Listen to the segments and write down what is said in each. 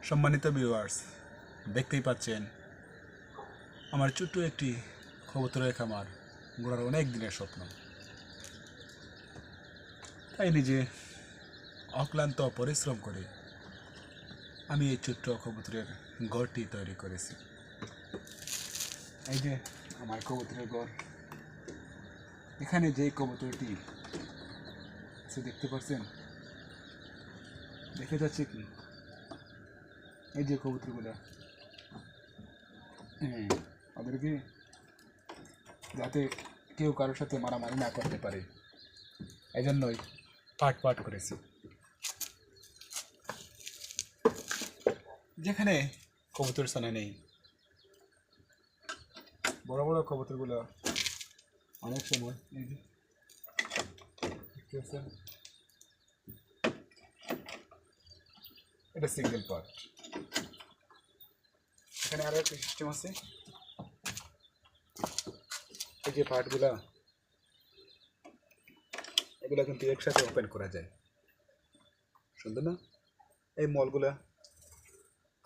সম্মানিত ভিউয়ার্স, দেখতেই পাচ্ছেন আমার ছোট্ট একটি কবুতরের খামার গড়ার অনেক দিনের স্বপ্ন। তাই নিজে অক্লান্ত পরিশ্রম করে আমি এই ছোট্ট কবুতরের ঘরটি তৈরি করেছি। এই যে আমার কবুতরের ঘর। এখানে যে কবুতরটি দেখতে পাচ্ছেন, দেখে যাচ্ছে কি এই যে কবুতরগুলো, ওদেরকে যাতে কেউ কারোর সাথে মারামারি না করতে পারে এই জন্যই পাট করেছি। যেখানে কবুতর ছানা নেই, বড় বড় কবুতরগুলো অনেক সময় এই যে এটা সিঙ্গেল পার্ট। এখানে আরো একটা সিস্টেম আছে, এই যে পার্টগুলা এগুলা কিন্তু একসাথে ওপেন করা যায়। সুন্দর না? এই মলগুলা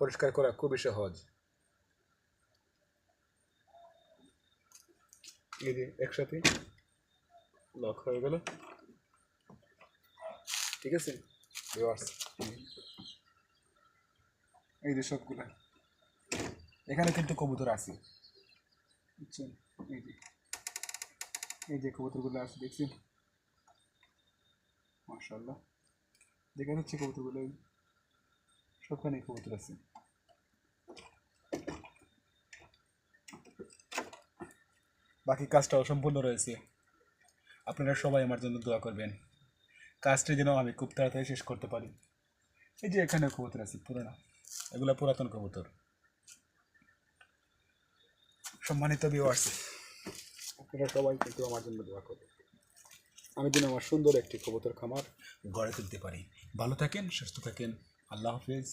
পরিষ্কার করা খুবই সহজ। এই যে একসাথে লক হয়ে গেল। ঠিক আছে ভিউয়ার্স, এই যে সবগুলা এখানে কিন্তু কবুতর আছে, বুঝছেন? এই যে কবুতরগুলো আছে, দেখছেন? মাশাআল্লাহ, দেখা যাচ্ছে কবুতরগুলো, সবখানে কবুতর আছে। বাকি কাজটা অসম্পূর্ণ রয়েছে। আপনারা সবাই আমার জন্য দোয়া করবেন, কাজটি যেন আমি খুব তাড়াতাড়ি শেষ করতে পারি। এই যে এখানে কবুতর আছে পুরানো, এগুলো পুরাতন কবুতর। সম্মানিত ভিউয়ার্স, আপনারা সবাই কিন্তু আমার জন্য দোয়া করবেন, আমি যেন আমার সুন্দর একটি কবুতর খামার গড়ে তুলতে পারি। ভালো থাকেন, সুস্থ থাকেন। আল্লাহ হাফেজ।